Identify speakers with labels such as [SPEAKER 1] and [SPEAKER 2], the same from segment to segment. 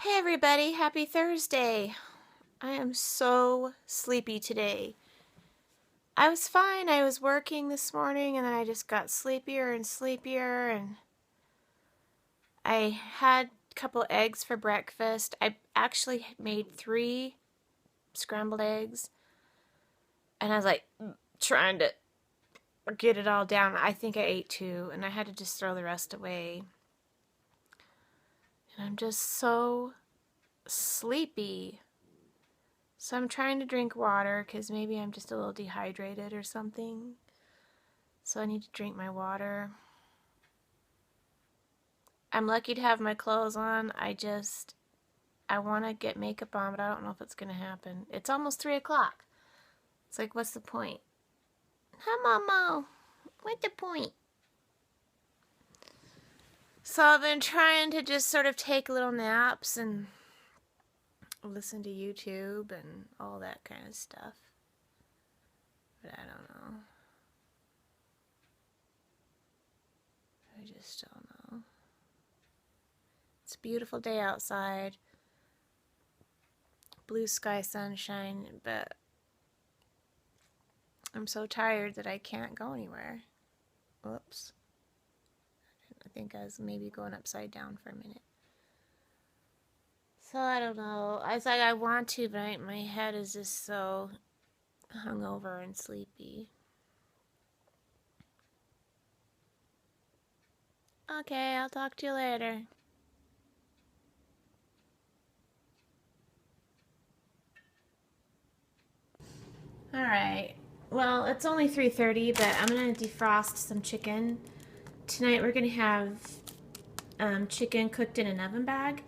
[SPEAKER 1] Hey everybody, happy Thursday. I am so sleepy today. I was fine. I was working this morning and then I just got sleepier and sleepier, and I had a couple eggs for breakfast. I actually made 3 scrambled eggs and I was like trying to get it all down. I think I ate 2 and I had to just throw the rest away. And I'm just so sleepy. So I'm trying to drink water because maybe I'm just a little dehydrated or something. So I need to drink my water. I'm lucky to have my clothes on. I want to get makeup on, but I don't know if it's going to happen. It's almost 3 o'clock. It's like, what's the point? Hi, Mama. What's the point? So I've been trying to just sort of take little naps and listen to YouTube and all that kind of stuff. But I don't know. I just don't know. It's a beautiful day outside. Blue sky, sunshine, but I'm so tired that I can't go anywhere. Whoops. I think I was maybe going upside down for a minute. So I don't know. I was like, I want to, but my head is just so hungover and sleepy. Okay, I'll talk to you later. Alright. Well, it's only 3:30, but I'm going to defrost some chicken. Tonight we're going to have chicken cooked in an oven bag.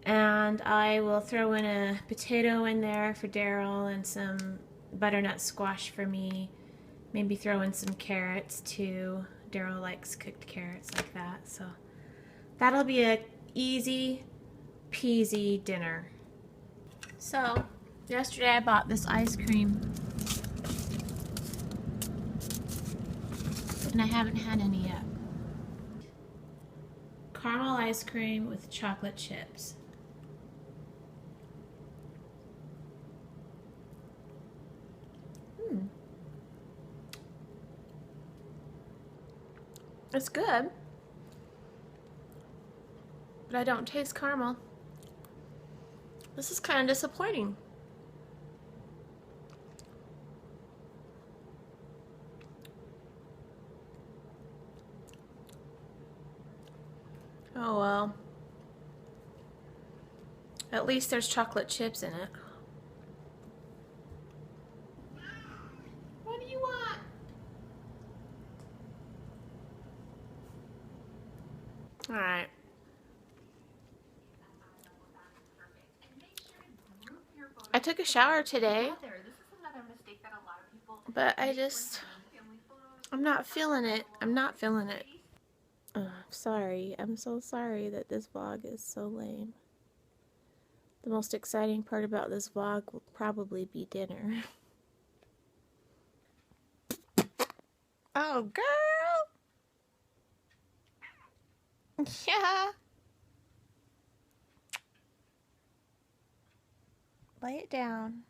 [SPEAKER 1] And I will throw in a potato in there for Daryl and some butternut squash for me. Maybe throw in some carrots too. Daryl likes cooked carrots like that. So that'll be a easy peasy dinner. So yesterday I bought this ice cream. And I haven't had any yet. Caramel ice cream with chocolate chips. It's good, but I don't taste caramel. This is kind of disappointing. Oh well. At least there's chocolate chips in it. What do you want? Alright. I took a shower today, but I'm not feeling it. I'm not feeling it. Sorry. I'm so sorry that this vlog is so lame. The most exciting part about this vlog will probably be dinner. Oh, girl! Yeah. Lay it down.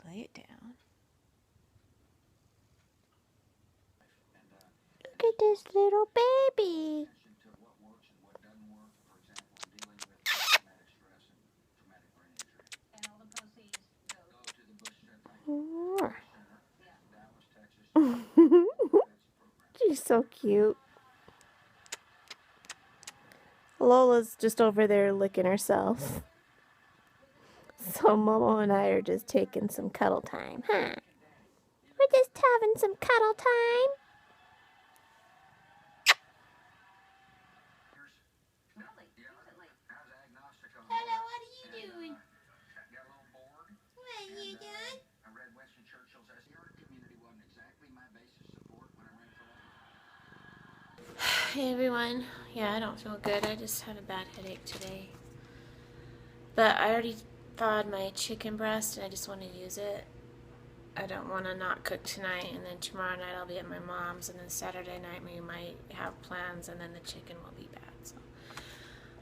[SPEAKER 1] Lay it down. Look at this little baby. She's so cute. Lola's just over there licking herself. So Momo and I are just taking some cuddle time, huh? We're just having some cuddle time. Hello, what are you doing? What are you doing? Hey everyone. Yeah, I don't feel good. I just had a bad headache today. But I already thawed my chicken breast and I just want to use it. I don't want to not cook tonight, and then tomorrow night I'll be at my mom's, and then Saturday night we might have plans, and then the chicken will be bad. So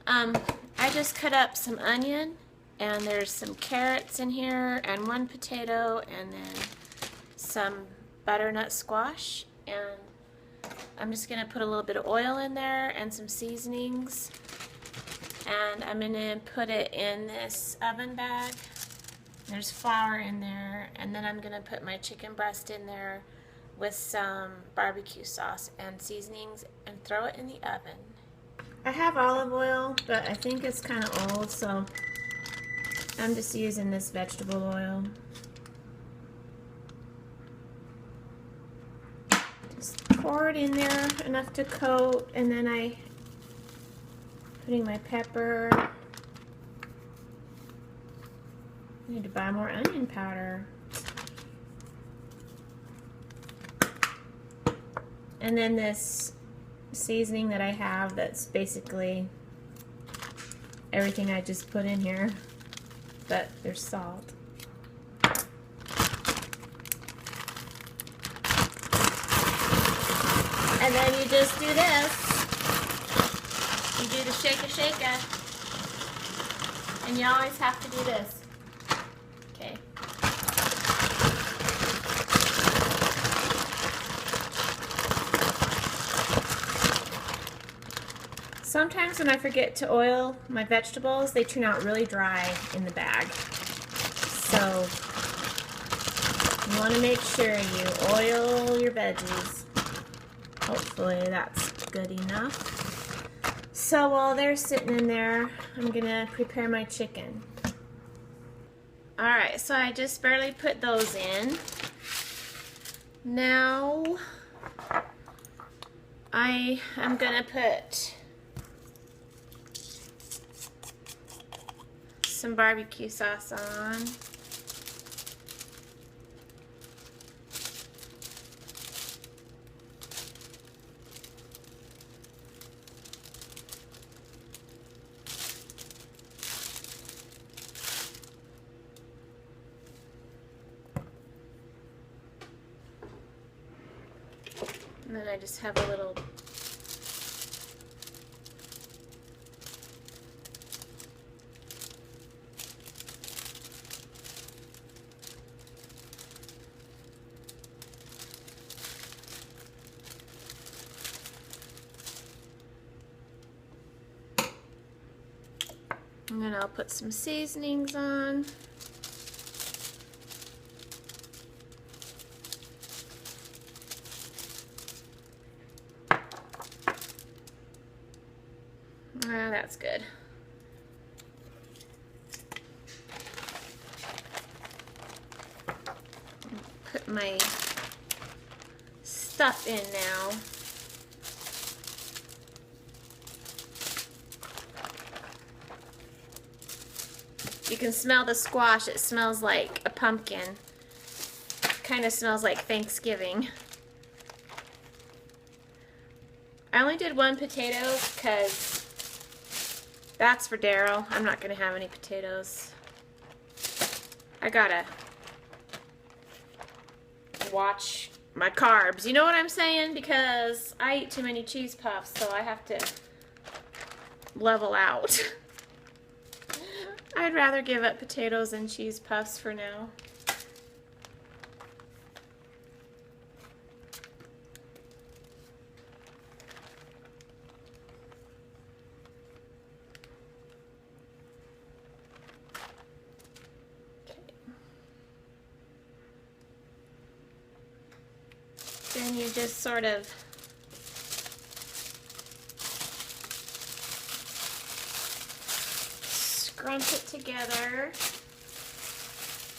[SPEAKER 1] I just cut up some onion, and there's some carrots in here, and one potato, and then some butternut squash. And I'm just gonna put a little bit of oil in there and some seasonings, and I'm gonna put it in this oven bag. There's flour in there, and then I'm gonna put my chicken breast in there with some barbecue sauce and seasonings and throw it in the oven. I have olive oil, but I think it's kind of old, so I'm just using this vegetable oil. Just pour it in there enough to coat, and then I putting my pepper. I need to buy more onion powder. And then this seasoning that I have, that's basically everything I just put in here, but there's salt. And then you just do this. You do the shake-a-shake-a. And you always have to do this. Okay. Sometimes when I forget to oil my vegetables, they turn out really dry in the bag. So you want to make sure you oil your veggies. Hopefully that's good enough. So while they're sitting in there, I'm gonna prepare my chicken. Alright, so I just barely put those in. Now I am gonna put some barbecue sauce on. And then I just have a little and then I'll put some seasonings on. Ah, that's good. Put my stuff in now. You can smell the squash. It smells like a pumpkin. Kind of smells like Thanksgiving. I only did one potato because that's for Daryl. I'm not going to have any potatoes. I gotta watch my carbs. You know what I'm saying? Because I eat too many cheese puffs, so I have to level out. I'd rather give up potatoes than cheese puffs for now. Then you just sort of scrunch it together.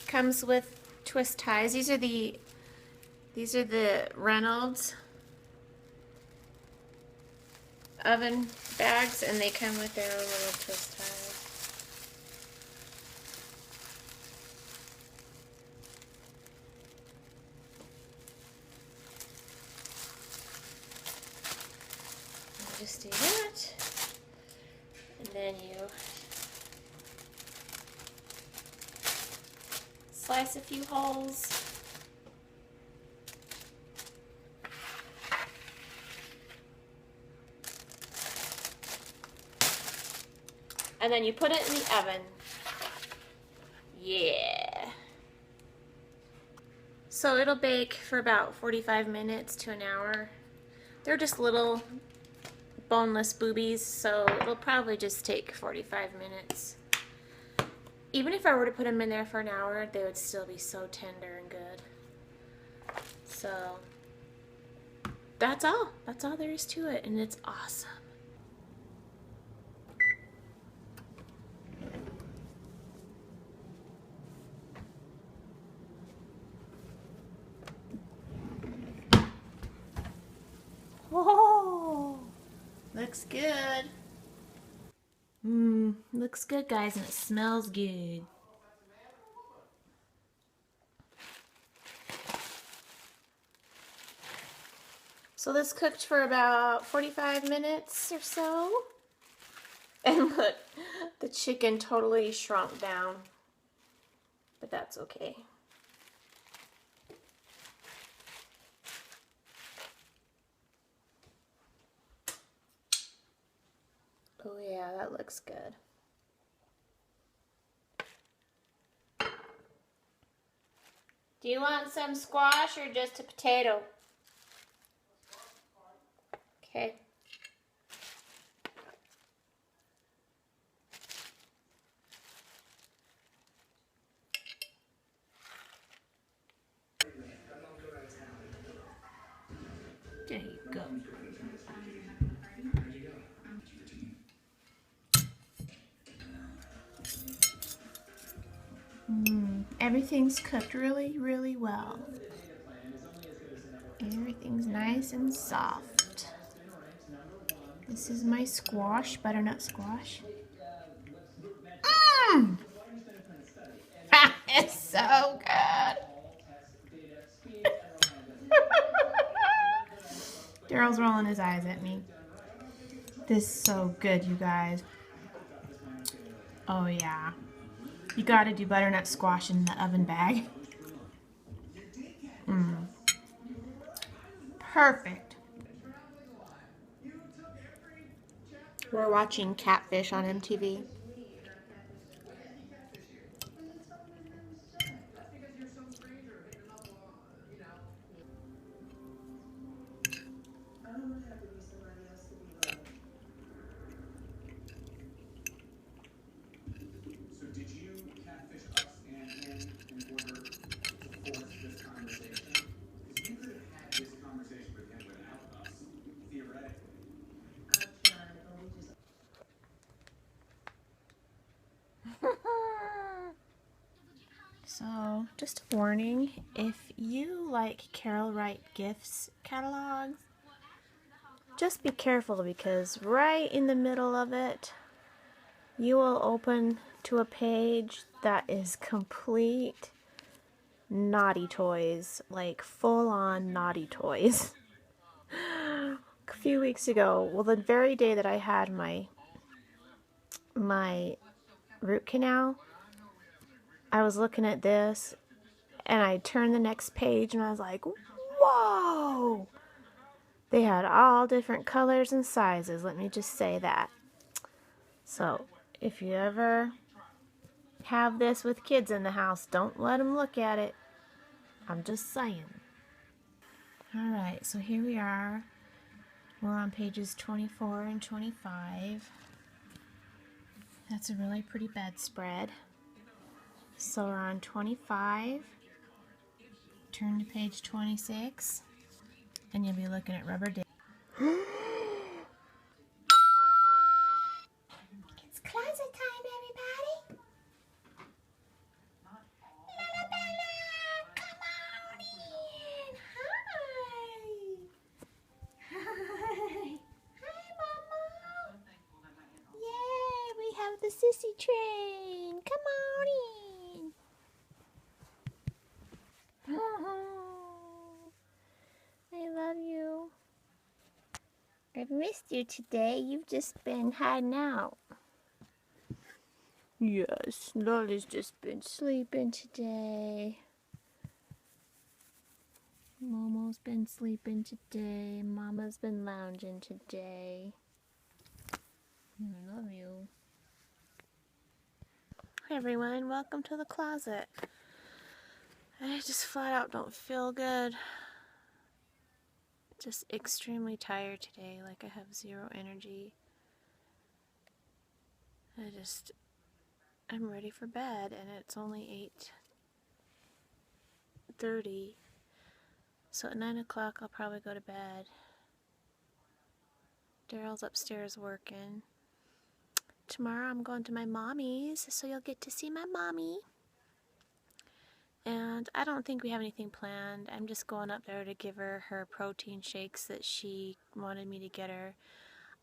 [SPEAKER 1] Comes with twist ties. These are the Reynolds oven bags, and they come with their own little twist ties. Just do that, and then you slice a few holes. And then you put it in the oven. Yeah. So it'll bake for about 45 minutes to an hour. They're just little boneless boobies, so it'll probably just take 45 minutes. Even if I were to put them in there for an hour, they would still be so tender and good. So that's all. That's all there is to it, and it's awesome. Whoa! Looks good. Looks good, guys, and it smells good. So this cooked for about 45 minutes or so. And look, the chicken totally shrunk down. But that's okay. Oh yeah, that looks good. Do you want some squash or just a potato? Okay. There you go. Everything's cooked really, really well. Everything's nice and soft. This is my squash, butternut squash. It's so good. Daryl's rolling his eyes at me. This is so good, you guys. Oh yeah. You gotta do butternut squash in the oven bag. Perfect. We're watching Catfish on MTV.
[SPEAKER 2] So did you catfish us and him in order to force this conversation? Because you could have had this conversation with him without us, theoretically.
[SPEAKER 1] So, just a warning, if you like Carol Wright Gifts catalogs, just be careful because right in the middle of it, you will open to a page that is complete naughty toys, like full-on naughty toys. A few weeks ago, well, the very day that I had my root canal, I was looking at this and I turned the next page and I was like, whoa! They had all different colors and sizes, let me just say that. So, if you ever have this with kids in the house, don't let them look at it. I'm just saying. Alright, so here we are. We're on pages 24 and 25. That's a really pretty bedspread. So we're on 25. Turn to page 26. And you'll be looking at Rubber Dip. It's closet time, everybody! Come on in! Hi! Hi! Hi, Mama! Yay! We have the sissy train! Come on in! I love you. I've missed you today. You've just been hiding out. Yes, Lola's just been sleeping today. Momo's been sleeping today. Mama's been lounging today. I love you. everyone, welcome to the closet. I just flat out don't feel good. Just extremely tired today, like I have zero energy. I'm ready for bed and it's only 8:30. So at 9 o'clock I'll probably go to bed. Daryl's upstairs working. Tomorrow I'm going to my mommy's, so you'll get to see my mommy. And I don't think we have anything planned. I'm just going up there to give her her protein shakes that she wanted me to get her.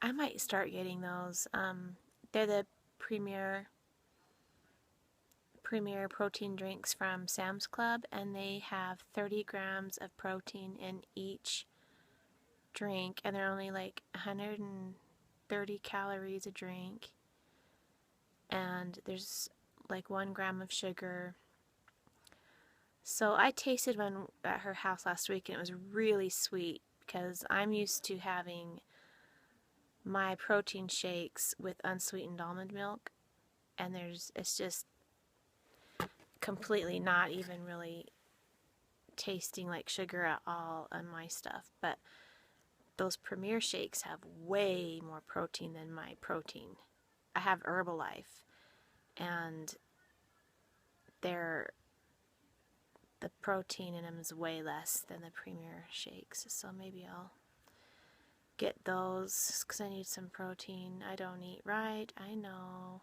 [SPEAKER 1] I might start getting those. They're the premier protein drinks from Sam's Club, and they have 30 grams of protein in each drink, and they're only like 130 calories a drink, and there's like 1 gram of sugar. So I tasted one at her house last week and it was really sweet, because I'm used to having my protein shakes with unsweetened almond milk, and it's just completely not even really tasting like sugar at all on my stuff. But those Premier shakes have way more protein than my protein. I have Herbalife, and the protein in them is way less than the Premier shakes. So maybe I'll get those because I need some protein. I don't eat right, I know.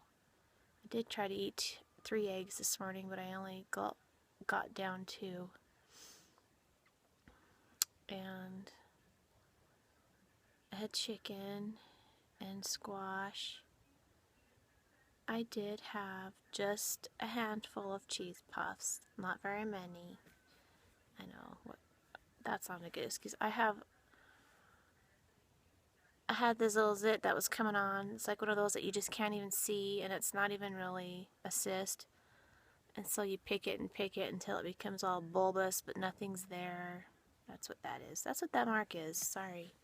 [SPEAKER 1] I did try to eat 3 eggs this morning, but I only got down 2. And I had chicken and squash. I did have just a handful of cheese puffs, not very many. I know, that's not a good excuse. I had this little zit that was coming on. It's like one of those that you just can't even see, and it's not even really a cyst. And so you pick it until it becomes all bulbous, but nothing's there. That's what that is. That's what that mark is. Sorry.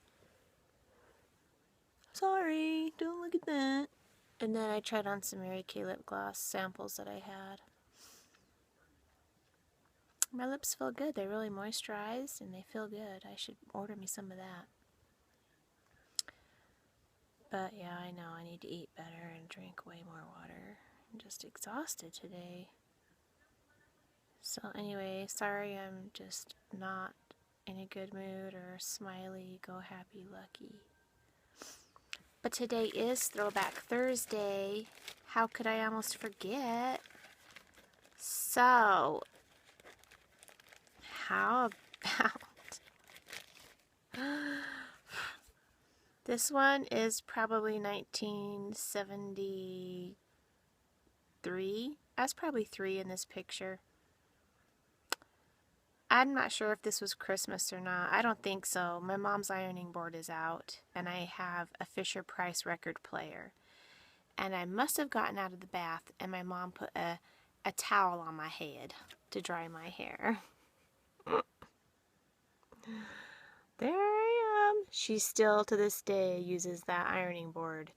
[SPEAKER 1] Sorry, don't look at that. And then I tried on some Mary Kay lip gloss samples that I had. My lips feel good. They're really moisturized and they feel good. I should order me some of that. But yeah, I know I need to eat better and drink way more water. I'm just exhausted today. So anyway, sorry I'm just not in a good mood or smiley, go happy, lucky. But today is Throwback Thursday. How could I almost forget? So, how about... This one is probably 1973. I was probably 3 in this picture. I'm not sure if this was Christmas or not. I don't think so. My mom's ironing board is out, and I have a Fisher-Price record player. And I must have gotten out of the bath, and my mom put a towel on my head to dry my hair. There I am. She still, to this day, uses that ironing board.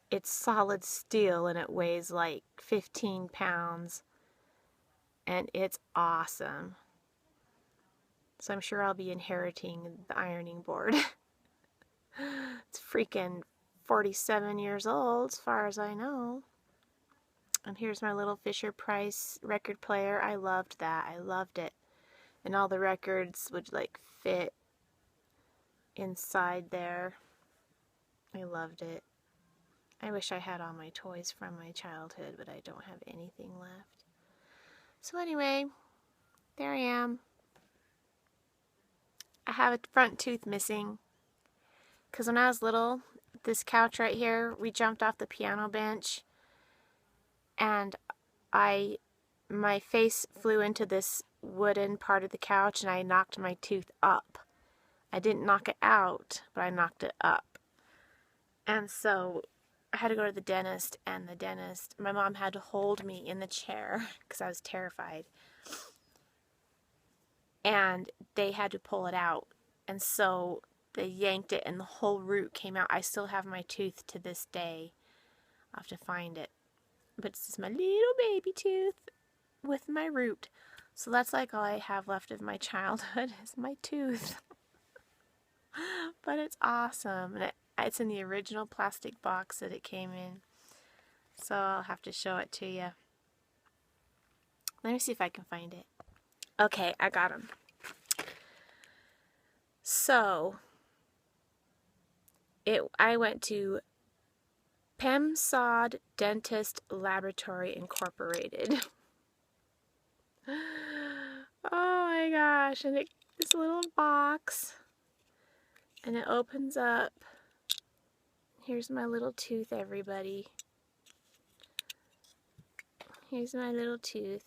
[SPEAKER 1] It's solid steel, and it weighs like 15 pounds. And it's awesome. So I'm sure I'll be inheriting the ironing board. It's freaking 47 years old, as far as I know. And here's my little Fisher-Price record player. I loved that. I loved it. And all the records would like fit inside there. I loved it. I wish I had all my toys from my childhood, but I don't have anything left. So anyway, there I am. I have a front tooth missing. Because when I was little, this couch right here, we jumped off the piano bench. And my face flew into this wooden part of the couch and I knocked my tooth up. I didn't knock it out, but I knocked it up. And so I had to go to the dentist, and my mom had to hold me in the chair because I was terrified. And they had to pull it out. And so they yanked it and the whole root came out. I still have my tooth to this day. I'll have to find it. But it's just my little baby tooth with my root. So that's like all I have left of my childhood is my tooth. But it's awesome. And it's in the original plastic box that it came in. So I'll have to show it to you. Let me see if I can find it. Okay, I got him. So, I went to PEMSOD Dentist Laboratory Incorporated. Oh my gosh, and it's a little box, and it opens up. Here's my little tooth, everybody. Here's my little tooth.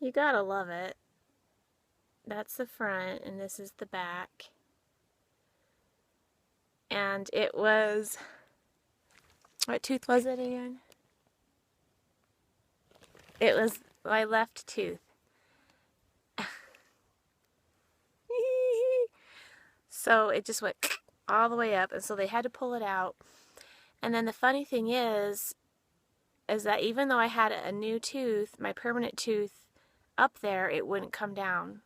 [SPEAKER 1] You gotta love it. That's the front, and this is the back. And it was, what tooth was it again? It was my left tooth. So it just went all the way up, and so they had to pull it out. And then the funny thing is that even though I had a new tooth, my permanent tooth up there, it wouldn't come down.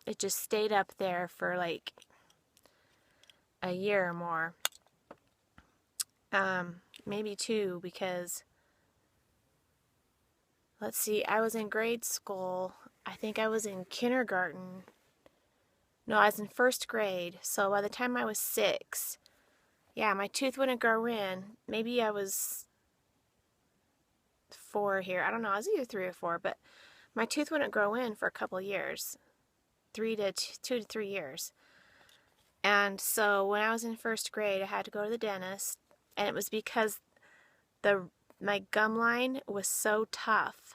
[SPEAKER 1] It just stayed up there for like a year or more. Maybe 2, because let's see, I was in grade school. I think I was in kindergarten. No, I was in 1st grade. So by the time I was 6, yeah, my tooth wouldn't grow in. Maybe I was 4 here. I don't know. I was either 3 or 4, but my tooth wouldn't grow in for a couple years. 2 to 3 years. And so when I was in 1st grade, I had to go to the dentist, and it was because my gum line was so tough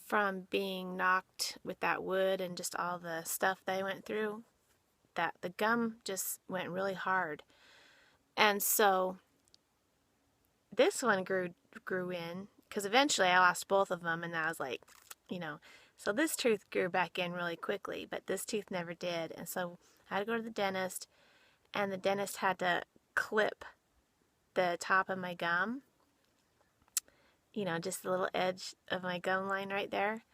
[SPEAKER 1] from being knocked with that wood and just all the stuff that I went through, that the gum just went really hard. And so this one grew in, because eventually I lost both of them, and I was like, so this tooth grew back in really quickly, but this tooth never did. And so I had to go to the dentist, and the dentist had to clip the top of my gum, just the little edge of my gum line right there,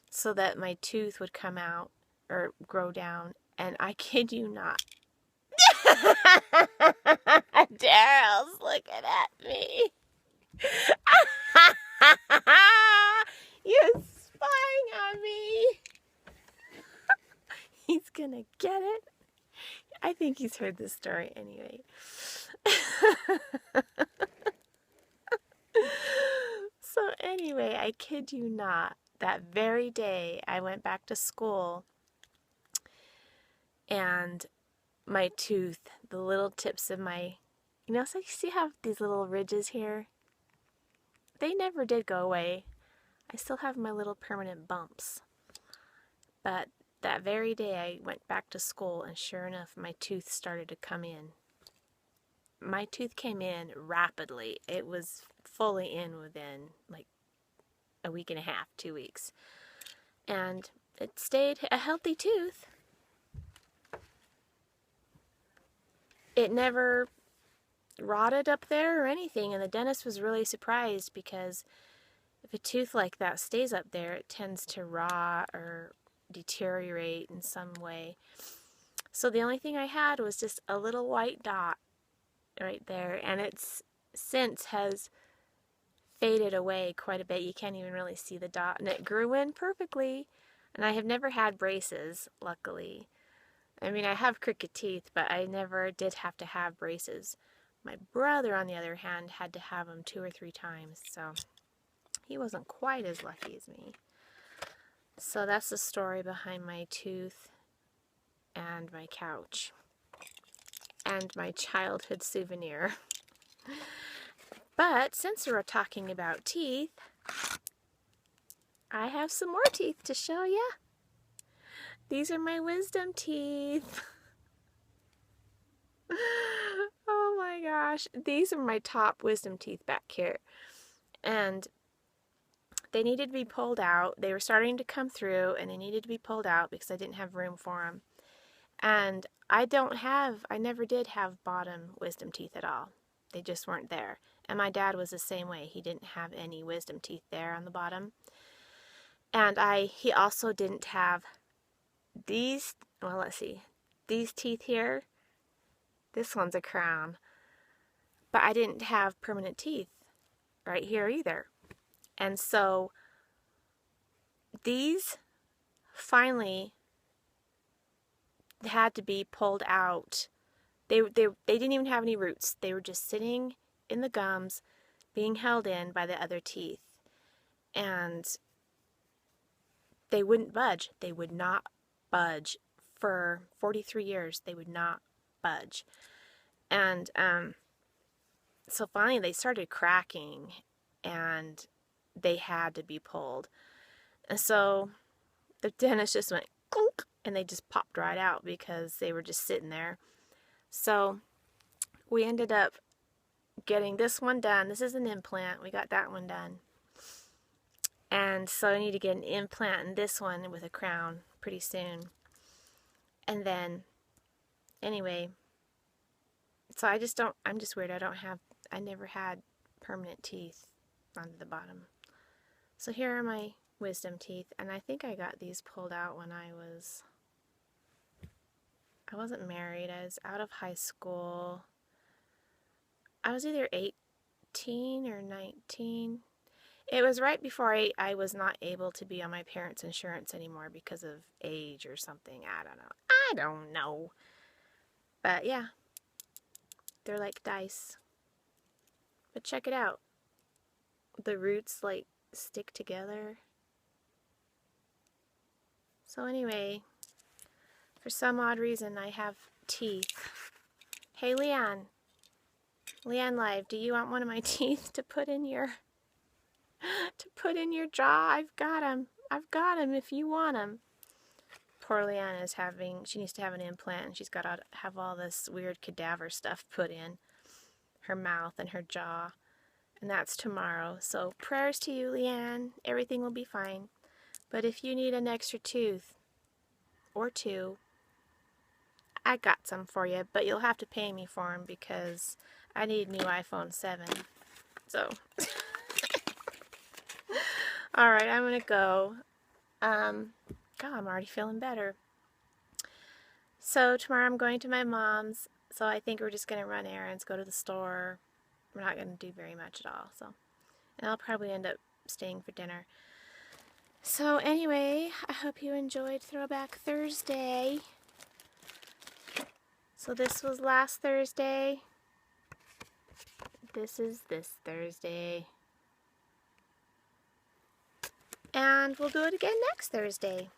[SPEAKER 1] so that my tooth would come out or grow down. And I kid you not, Daryl's looking at me. You're spying on me. He's gonna get it. I think he's heard this story anyway. So anyway, I kid you not, that very day I went back to school, and my tooth, the little tips of my, so you see how these little ridges here? They never did go away. I still have my little permanent bumps. But that very day I went back to school, and sure enough, my tooth started to come in. My tooth came in rapidly. It was fully in within like a week and a half, 2 weeks. And it stayed a healthy tooth. It never rotted up there or anything, and the dentist was really surprised, because if a tooth like that stays up there, it tends to rot or deteriorate in some way. So the only thing I had was just a little white dot right there, and it's since has faded away quite a bit. You can't even really see the dot, and it grew in perfectly. And I have never had braces, luckily. I mean, I have crooked teeth, but I never did have to have braces. My brother, on the other hand, had to have them 2 or 3 times, so he wasn't quite as lucky as me. So that's the story behind my tooth and my couch and my childhood souvenir. But since we're talking about teeth, I have some more teeth to show you. These are my wisdom teeth. Oh my gosh. These are my top wisdom teeth back here. And they needed to be pulled out. They were starting to come through, and they needed to be pulled out because I didn't have room for them. And I never did have bottom wisdom teeth at all. They just weren't there. And my dad was the same way. He didn't have any wisdom teeth there on the bottom. And he also didn't have these, well, let's see, these teeth here. This one's a crown. But I didn't have permanent teeth right here either. And so these finally had to be pulled out. They didn't even have any roots. They were just sitting in the gums, being held in by the other teeth. And they wouldn't budge. They would not budge. For 43 years, they would not budge. And so finally they started cracking, and they had to be pulled. And so the dentist just went clunk, and they just popped right out because they were just sitting there. So we ended up getting this one done. This is an implant. We got that one done. And so I need to get an implant in this one with a crown pretty soon. And then, anyway, so I'm just weird. I never had permanent teeth on the bottom. So here are my wisdom teeth. And I think I got these pulled out when I wasn't married. I was out of high school. I was either 18 or 19. It was right before I was not able to be on my parents' insurance anymore because of age or something. I don't know. But yeah, they're like dice. But check it out. The roots like stick together. So anyway, for some odd reason I have teeth. Hey Leanne Live, do you want one of my teeth to put in your jaw? I've got them if you want them. Poor Leanne she needs to have an implant, and she's got to have all this weird cadaver stuff put in her mouth and her jaw. And that's tomorrow. So prayers to you, Leanne. Everything will be fine. But if you need an extra tooth or two, I got some for you. But you'll have to pay me for them because I need new iPhone 7. So... Alright, I'm going to go. God, I'm already feeling better. So tomorrow I'm going to my mom's. So I think we're just going to run errands, go to the store. We're not going to do very much at all. And I'll probably end up staying for dinner. So anyway, I hope you enjoyed Throwback Thursday. So this was last Thursday. This is this Thursday. And we'll do it again next Thursday.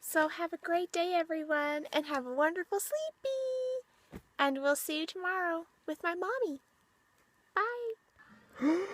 [SPEAKER 1] So have a great day, everyone, and have a wonderful sleepy. And we'll see you tomorrow with my mommy. Bye.